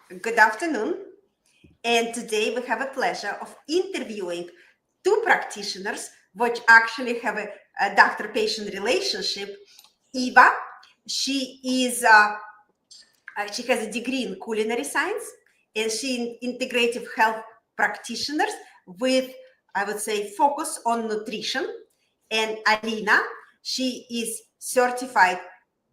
Good afternoon. And today we have a pleasure of interviewing two practitioners, which actually have a doctor-patient relationship. Eva, she is she has a degree in culinary science, and she integrative health practitioners with, I would say, focus on nutrition. And Aleena, she is certified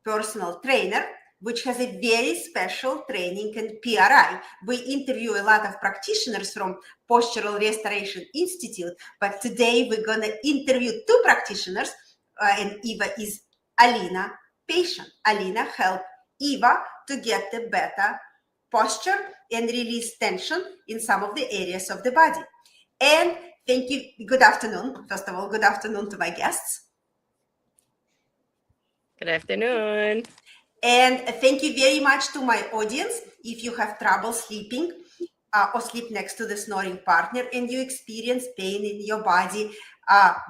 personal trainer, which has a very special training in PRI. We interview a lot of practitioners from Postural Restoration Institute, but today we're going to interview two practitioners, and Eva is Aleena patient. Aleena helped Eva to get the better posture and release tension in some of the areas of the body. And thank you. Good afternoon. First of all, good afternoon to my guests. Good afternoon. And thank you very much to my audience. If you have trouble sleeping or sleep next to the snoring partner and you experience pain in your body,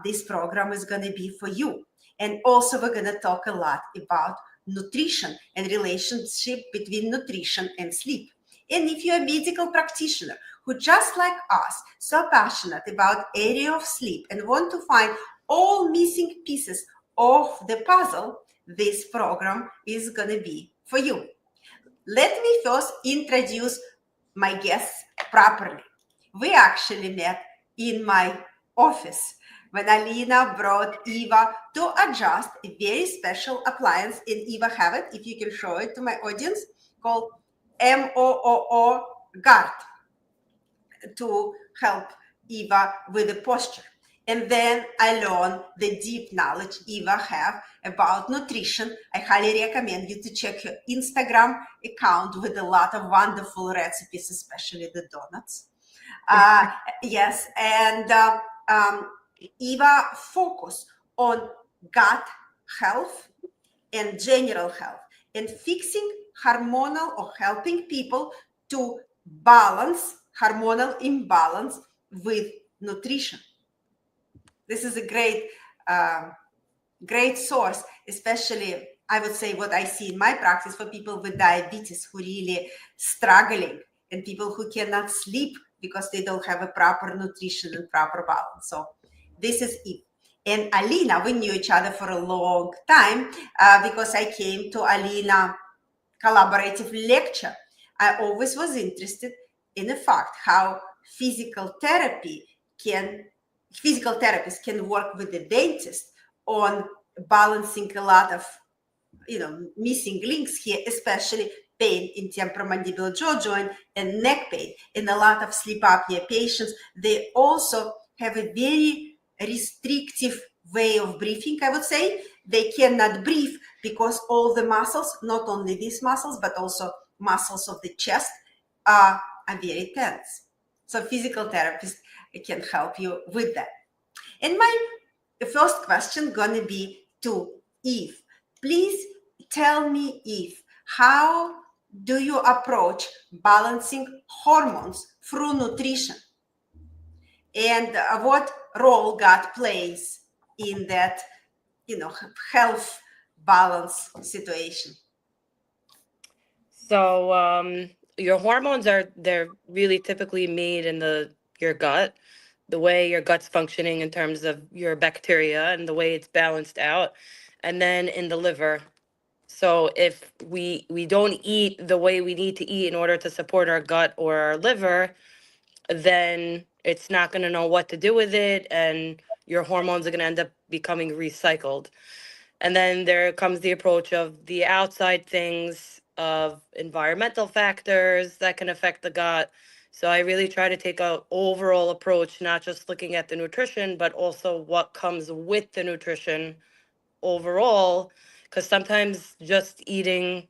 this program is going to be for you. And also we're going to talk a lot about nutrition and relationship between nutrition and sleep. And if you're a medical practitioner who, just like us, so passionate about area of sleep and want to find all missing pieces of the puzzle, this program is going to be for you. Let me first introduce my guests properly. We actually met in my office when Aleena brought Eva to adjust a very special appliance, and Eva have it, if you can show it to my audience, called MOOO guard to help Eva with the posture. And then I learned the deep knowledge Eva have about nutrition. I highly recommend you to check her Instagram account with a lot of wonderful recipes, especially the donuts. Yes, and Eva focus on gut health and general health and fixing hormonal or helping people to balance hormonal imbalance with nutrition. This is a great source, especially I would say what I see in my practice for people with diabetes who really struggling and people who cannot sleep because they don't have a proper nutrition and proper balance. So this is it. And Aleena, we knew each other for a long time because I came to Aleena collaborative lecture. I always was interested in the fact how physical therapists can work with the dentist on balancing a lot of missing links here, especially pain in temporomandibular jaw joint and neck pain. And a lot of sleep apnea patients, they also have a very restrictive way of breathing, I would say. They cannot breathe because all the muscles, not only these muscles, but also muscles of the chest are very tense. So physical therapist can help you with that. And my first question gonna be to Eve. Please tell me, Eve, how do you approach balancing hormones through nutrition? And what role God plays in that, health balance situation? So your hormones they're really typically made in your gut, the way your gut's functioning in terms of your bacteria and the way it's balanced out, and then in the liver. So if we don't eat the way we need to eat in order to support our gut or our liver, then it's not going to know what to do with it, and your hormones are going to end up becoming recycled. And then there comes the approach of the outside things, of environmental factors that can affect the gut. So I really try to take a overall approach, not just looking at the nutrition, but also what comes with the nutrition overall, because sometimes just eating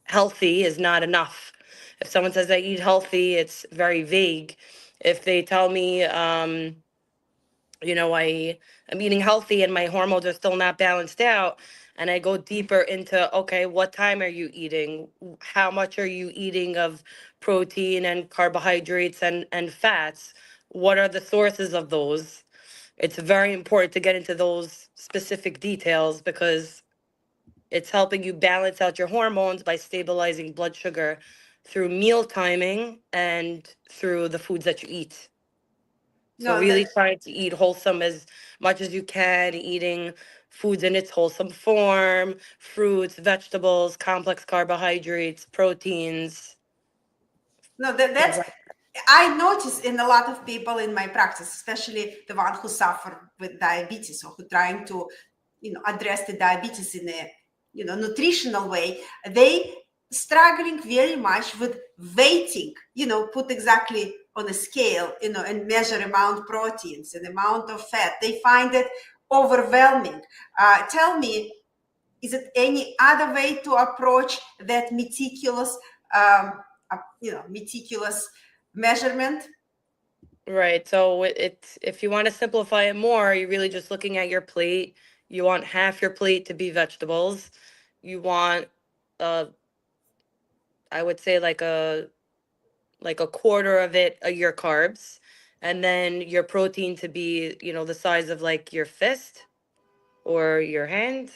healthy is not enough. If someone says I eat healthy, it's very vague. If they tell me, I'm eating healthy and my hormones are still not balanced out, and I go deeper into, okay, what time are you eating? How much are you eating of protein and carbohydrates and fats? What are the sources of those? It's very important to get into those specific details because it's helping you balance out your hormones by stabilizing blood sugar through meal timing and through the foods that you eat. So No, really trying to eat wholesome as much as you can, eating foods in its wholesome form, fruits, vegetables, complex carbohydrates, proteins. no, Things that's, like I notice in a lot of people in my practice, especially the one who suffer with diabetes or who trying to, address the diabetes in a, nutritional way, they struggling very much with weighting, put exactly on a scale, and measure amount proteins and amount of fat. They find it overwhelming. Tell me, is it any other way to approach that meticulous, meticulous measurement? Right. So it's if you want to simplify it more, you're really just looking at your plate. You want half your plate to be vegetables. You want I would say like a quarter of it your carbs, and then your protein to be, the size of like your fist or your hand,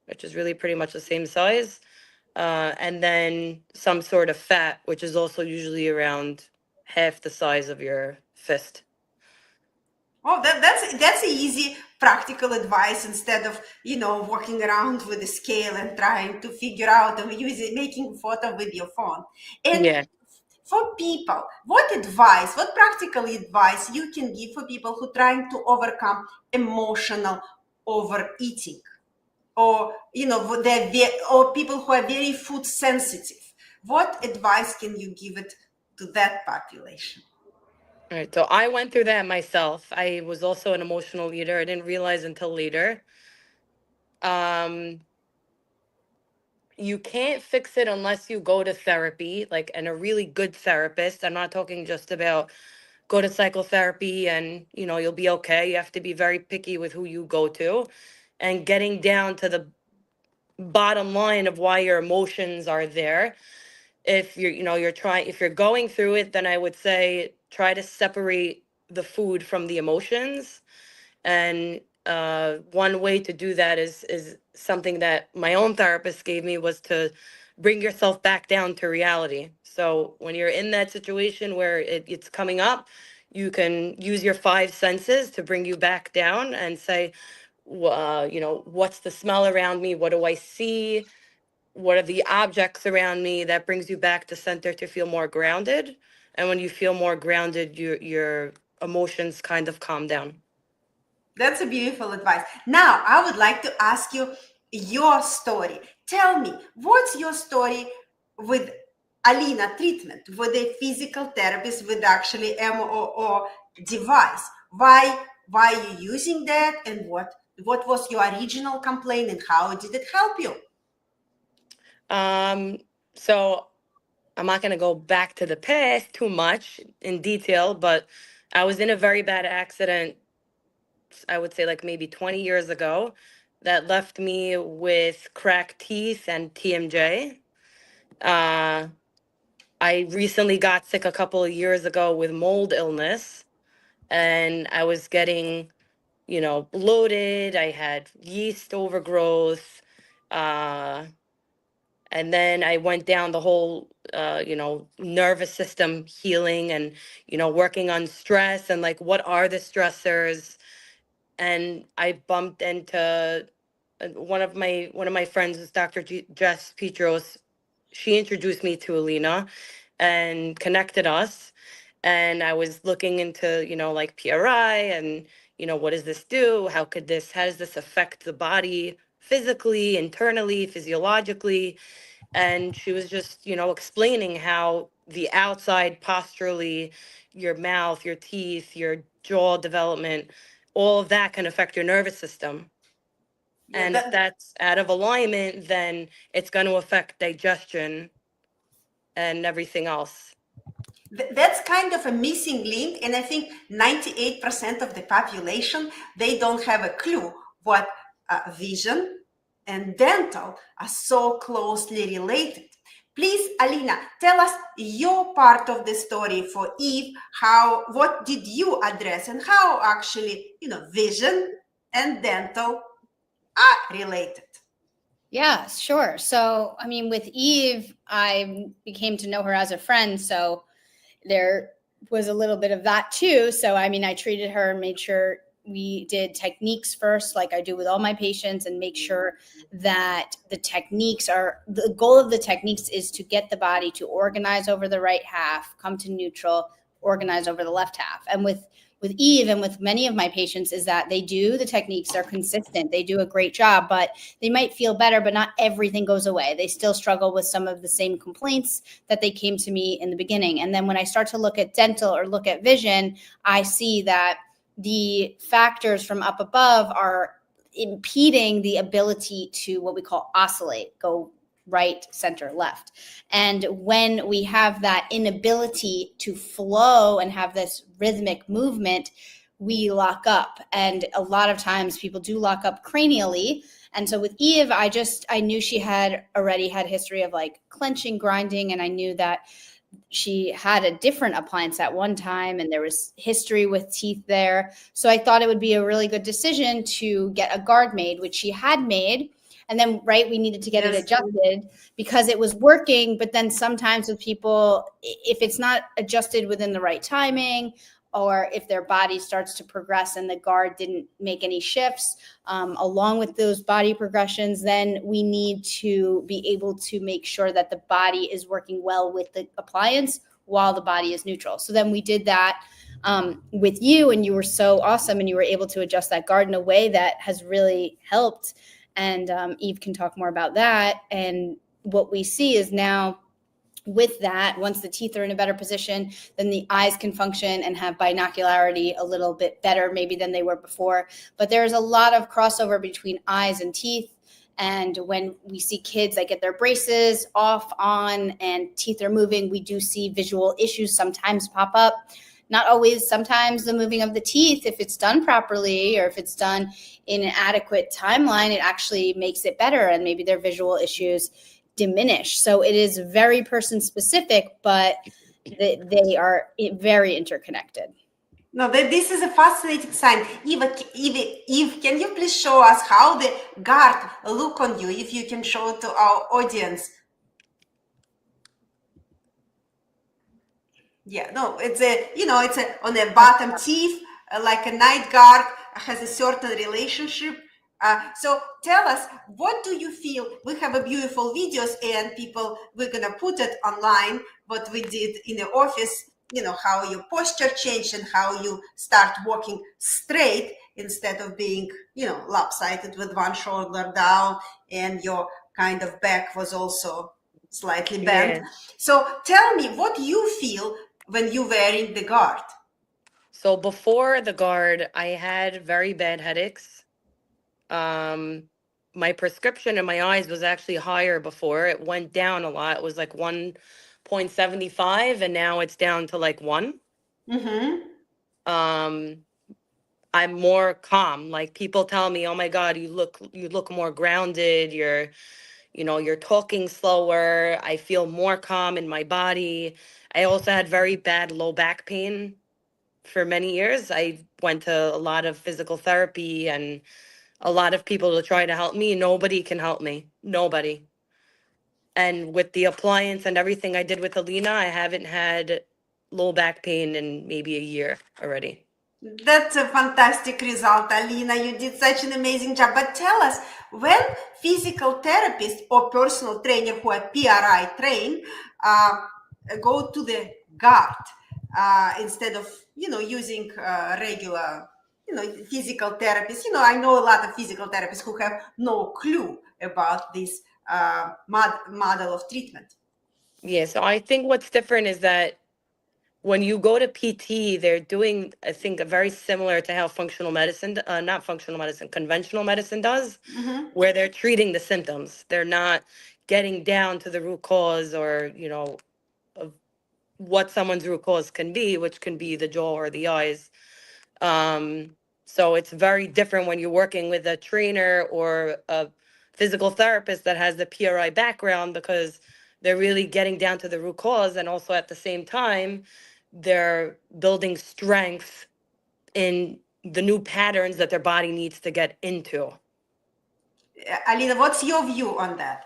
which is really pretty much the same size. And then some sort of fat, which is also usually around half the size of your fist. Oh, that's easy practical advice instead of walking around with a scale and trying to figure out and making a photo with your phone. And Yeah. for people, what practical advice you can give for people who trying to overcome emotional overeating, or or people who are very food sensitive? What advice can you give it to that population? All right. So I went through that myself. I was also an emotional eater. I didn't realize until later. Um, you can't fix it unless you go to therapy, like, and a really good therapist. I'm not talking just about go to psychotherapy and, you'll be okay. You have to be very picky with who you go to, and getting down to the bottom line of why your emotions are there. If if you're going through it, then I would say try to separate the food from the emotions. And one way to do that is something that my own therapist gave me, was to bring yourself back down to reality. So when you're in that situation where it's coming up, you can use your five senses to bring you back down and say, what's the smell around me? What do I see? What are the objects around me? That brings you back to center to feel more grounded. And when you feel more grounded, your emotions kind of calm down. That's a beautiful advice. Now, I would like to ask you your story. Tell me, what's your story with Aleena treatment, with a physical therapist, with actually MOO device? Why are you using that, and what was your original complaint, and how did it help you? So I'm not going to go back to the past too much in detail, but I was in a very bad accident, I would say like maybe 20 years ago, that left me with cracked teeth and TMJ. Uh, I recently got sick a couple of years ago with mold illness, and I was getting, bloated. I had yeast overgrowth. Uh, and then I went down the whole, nervous system healing, and, working on stress and like, what are the stressors? And I bumped into one of my friends is Dr. Jess Petros. She introduced me to Aleena and connected us. And I was looking into, like PRI and, what does this do? How does this affect the body physically, internally, physiologically? And she was just, explaining how the outside posturally, your mouth, your teeth, your jaw development, all of that can affect your nervous system. Yeah, And if that's out of alignment, then it's going to affect digestion and everything else. that's kind of a missing link, and I think 98% of the population, they don't have a clue what vision and dental are so closely related. Please, Aleena, tell us your part of the story for Eve. What did you address, and how actually vision and dental are related? Yeah, sure. So, I mean, with Eve, I became to know her as a friend. So there was a little bit of that too. So, I mean, I treated her and made sure we did techniques first, like I do with all my patients, and make sure that the techniques are the goal of the techniques is to get the body to organize over the right half, come to neutral, organize over the left half. And with Eve and with many of my patients is that they do the techniques are consistent. They do a great job, but they might feel better, but not everything goes away. They still struggle with some of the same complaints that they came to me in the beginning. And then when I start to look at dental or look at vision, I see that the factors from up above are impeding the ability to what we call oscillate, go right, center, left. And when we have that inability to flow and have this rhythmic movement, we lock up. And a lot of times people do lock up cranially. And so with Eve, I knew she had already had history of like clenching, grinding, and I knew that she had a different appliance at one time and there was history with teeth there. So I thought it would be a really good decision to get a guard made, which she had made. And then, right, we needed to get it adjusted because it was working. But then sometimes with people, if it's not adjusted within the right timing, or if their body starts to progress and the guard didn't make any shifts along with those body progressions, then we need to be able to make sure that the body is working well with the appliance while the body is neutral. So then we did that with you, and you were so awesome, and you were able to adjust that guard in a way that has really helped. And Eve can talk more about that. And what we see is now with that, once the teeth are in a better position, then the eyes can function and have binocularity a little bit better maybe than they were before. But there's a lot of crossover between eyes and teeth. And when we see kids that get their braces off, on, and teeth are moving, we do see visual issues sometimes pop up. Not always, sometimes the moving of the teeth, if it's done properly or if it's done in an adequate timeline, it actually makes it better and maybe their visual issues diminish. So it is very person specific, but they are very interconnected. No, this is a fascinating sign. Eve, can you please show us how the guard look on you, if you can show it to our audience? Yeah, no, it's on the bottom teeth, like a night guard has a certain relationship. So tell us, what do you feel? We have a beautiful videos and we're gonna put it online, what we did in the office, how your posture changed and how you start walking straight instead of being, lopsided with one shoulder down, and your kind of back was also slightly bent. Yeah. So tell me what you feel when you're wearing the guard. So before the guard, I had very bad headaches. My prescription in my eyes was actually higher before. It went down a lot. It was like 1.75 and now it's down to like 1. Mm-hmm. I'm more calm. Like people tell me, "Oh my God, you look more grounded. You're talking slower. I feel more calm in my body." I also had very bad low back pain for many years. I went to a lot of physical therapy and a lot of people to try to help me. Nobody can help me. Nobody. And with the appliance and everything I did with Aleena, I haven't had low back pain in maybe a year already. That's a fantastic result, Aleena. You did such an amazing job. But tell us, when physical therapists or personal trainer who are PRI trained go to the guard instead of using regular physical therapists. I know a lot of physical therapists who have no clue about this model of treatment. Yeah, so I think what's different is that when you go to PT, they're doing, I think, a very similar to how functional medicine, not functional medicine, conventional medicine does, Mm-hmm. where they're treating the symptoms. They're not getting down to the root cause or, of what someone's root cause can be, which can be the jaw or the eyes. So it's very different when you're working with a trainer or a physical therapist that has the PRI background, because they're really getting down to the root cause, and also at the same time they're building strength in the new patterns that their body needs to get into. Aleena, what's your view on that?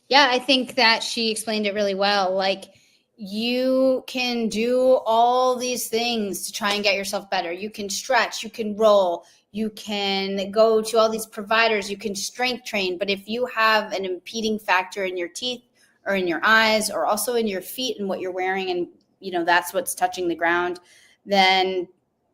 Yeah, I think that she explained it really well. Like, you can do all these things to try and get yourself better. You can stretch, you can roll, you can go to all these providers, you can strength train. But if you have an impeding factor in your teeth or in your eyes or also in your feet and what you're wearing, and that's what's touching the ground, then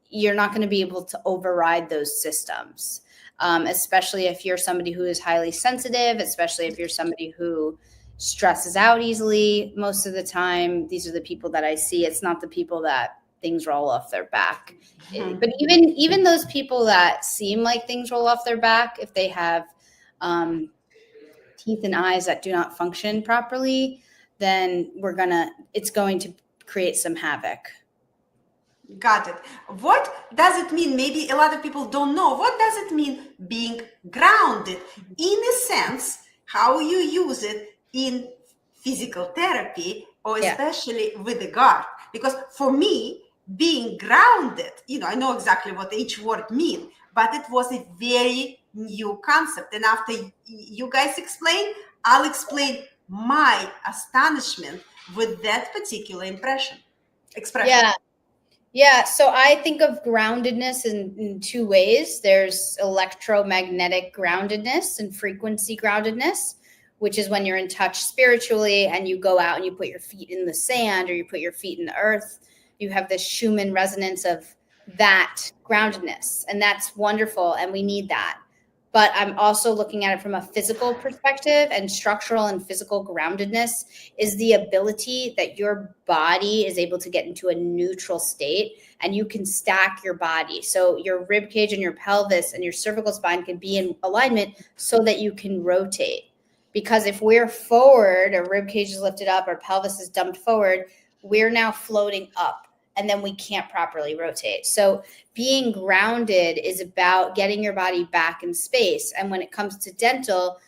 you're not going to be able to override those systems. Especially if you're somebody who is highly sensitive, especially if you're somebody who stresses out easily. Most of the time, these are the people that I see. It's not the people that things roll off their back. Mhm. But even those people that seem like things roll off their back, if they have teeth and eyes that do not function properly, then it's going to create some havoc. Got it. What does it mean? Maybe a lot of people don't know. What does it mean being grounded? In a sense, how you use it in physical therapy or Yeah. especially with the guard. Because for me, being grounded, I know exactly what each word means, but it was a very new concept. And after you guys explain, I'll explain my astonishment with that particular expression. Yeah, so I think of groundedness in two ways. There's electromagnetic groundedness and frequency groundedness, which is when you're in touch spiritually and you go out and you put your feet in the sand or you put your feet in the earth. You have this Schumann resonance of that groundedness, and that's wonderful, and we need that. But I'm also looking at it from a physical perspective, and structural and physical groundedness is the ability that your body is able to get into a neutral state and you can stack your body. So your rib cage and your pelvis and your cervical spine can be in alignment so that you can rotate. Because if we're forward, our rib cage is lifted up, our pelvis is dumped forward, we're now floating up and then we can't properly rotate. So being grounded is about getting your body back in space. And when it comes to dental,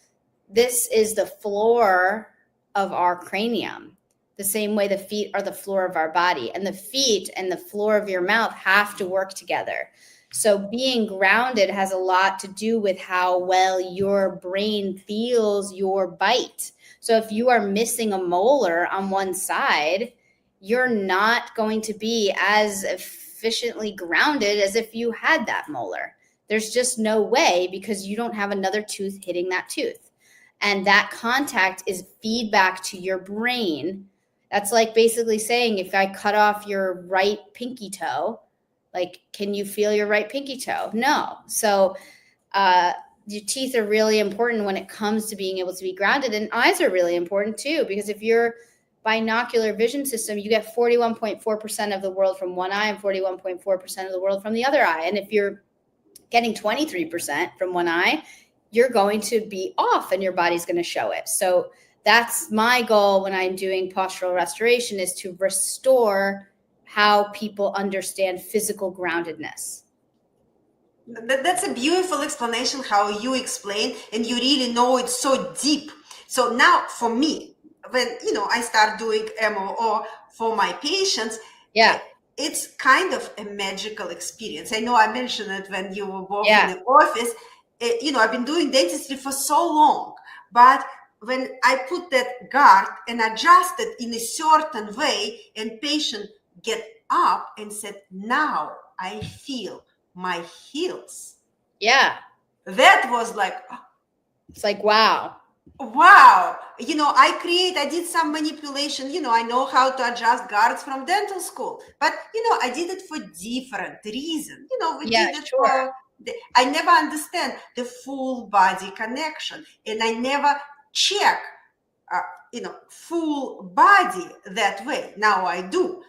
this is the floor of our cranium, the same way the feet are the floor of our body. And the feet and the floor of your mouth have to work together. So being grounded has a lot to do with how well your brain feels your bite. So if you are missing a molar on one side, you're not going to be as efficiently grounded as if you had that molar. There's just no way, because you don't have another tooth hitting that tooth. And that contact is feedback to your brain. That's like basically saying, if I cut off your right pinky toe, like, can you feel your right pinky toe? No. So your teeth are really important when it comes to being able to be grounded, and eyes are really important too, because if you're binocular vision system, you get 41.4% of the world from one eye and 41.4% of the world from the other eye. And if you're getting 23% from one eye, you're going to be off and your body's going to show it. So that's my goal when I'm doing postural restoration, is to restore how people understand physical groundedness. That's a beautiful explanation how you explain, and you really know it's so deep. So now for me, when I start doing MOO for my patients, Yeah. it's kind of a magical experience. I know I mentioned it when you were both Yeah. in the office. I've been doing dentistry for so long, but when I put that guard and adjust it in a certain way, and patient get up and said, "Now I feel my heels." Yeah. That was like, It's like, wow. I did some manipulation. I know how to adjust guards from dental school, but I did it for different reasons. I never understand the full body connection, and I never check full body that way. Now I do.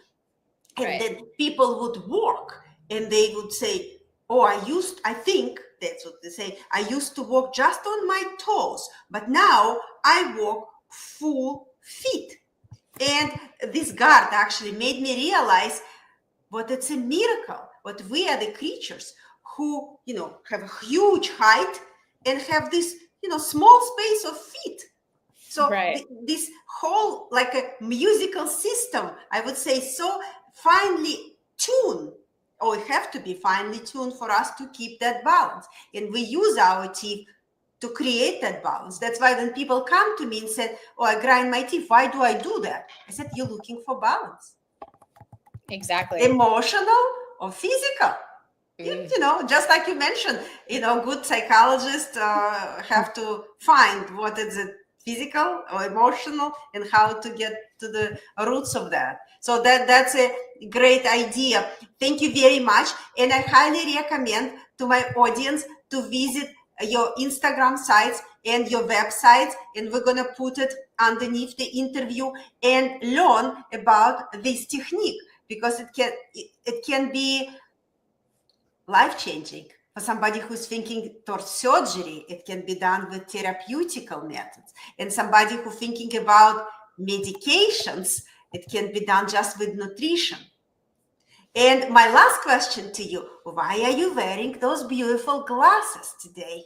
And Right. then people would walk and they would say, "Oh, I think that's what they say, I used to walk just on my toes, but now I walk full feet." And this guard actually made me realize what it's a miracle. What we are the creatures who, have a huge height and have this, small space of feet. So Right. this whole, like a musical system, I would say, so finely tuned, or it have to be finely tuned for us to keep that balance. And we use our teeth to create that balance. That's why when people come to me and said, oh, I grind my teeth, why do I do that? I said, you're looking for balance. Exactly. Emotional or physical. You know, just like you mentioned, you know, good psychologists have to find what is it, physical or emotional, and how to get to the roots of that. So that's a great idea. Thank you very much. And I highly recommend to my audience to visit your Instagram sites and your websites, and we're going to put it underneath the interview and learn about this technique, because it can be life-changing. For somebody who's thinking towards surgery, it can be done with therapeutical methods. And somebody who's thinking about medications, it can be done just with nutrition. And my last question to you, why are you wearing those beautiful glasses today?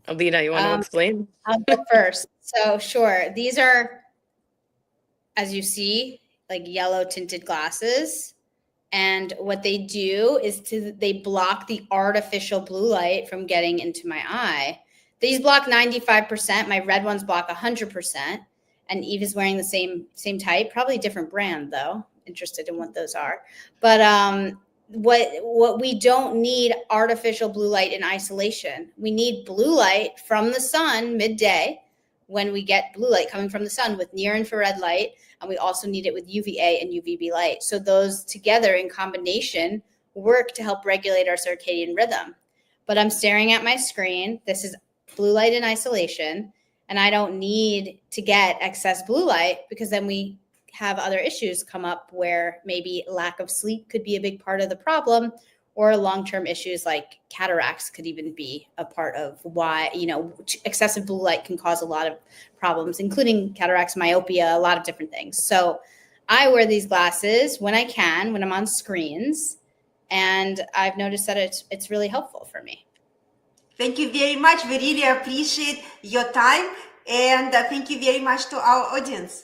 Aleena, you want to explain? I'll go first. So sure, these are, as you see, like yellow tinted glasses. And what they do is they block the artificial blue light from getting into my eye. These block 95%. My red ones block 100%. And Eve is wearing the same type, probably different brand though. Interested in what those are. But what we don't need artificial blue light in isolation. We need blue light from the sun midday when we get blue light coming from the sun with near infrared light. And we also need it with UVA and UVB light. So those together in combination work to help regulate our circadian rhythm. But I'm staring at my screen. This is blue light in isolation. And I don't need to get excess blue light, because then we have other issues come up where maybe lack of sleep could be a big part of the problem, or long-term issues like cataracts could even be a part of why, you know, excessive blue light can cause a lot of problems, including cataracts, myopia, a lot of different things. So I wear these glasses when I can, when I'm on screens, and I've noticed that it's really helpful for me. Thank you very much. We really appreciate your time, and thank you very much to our audience.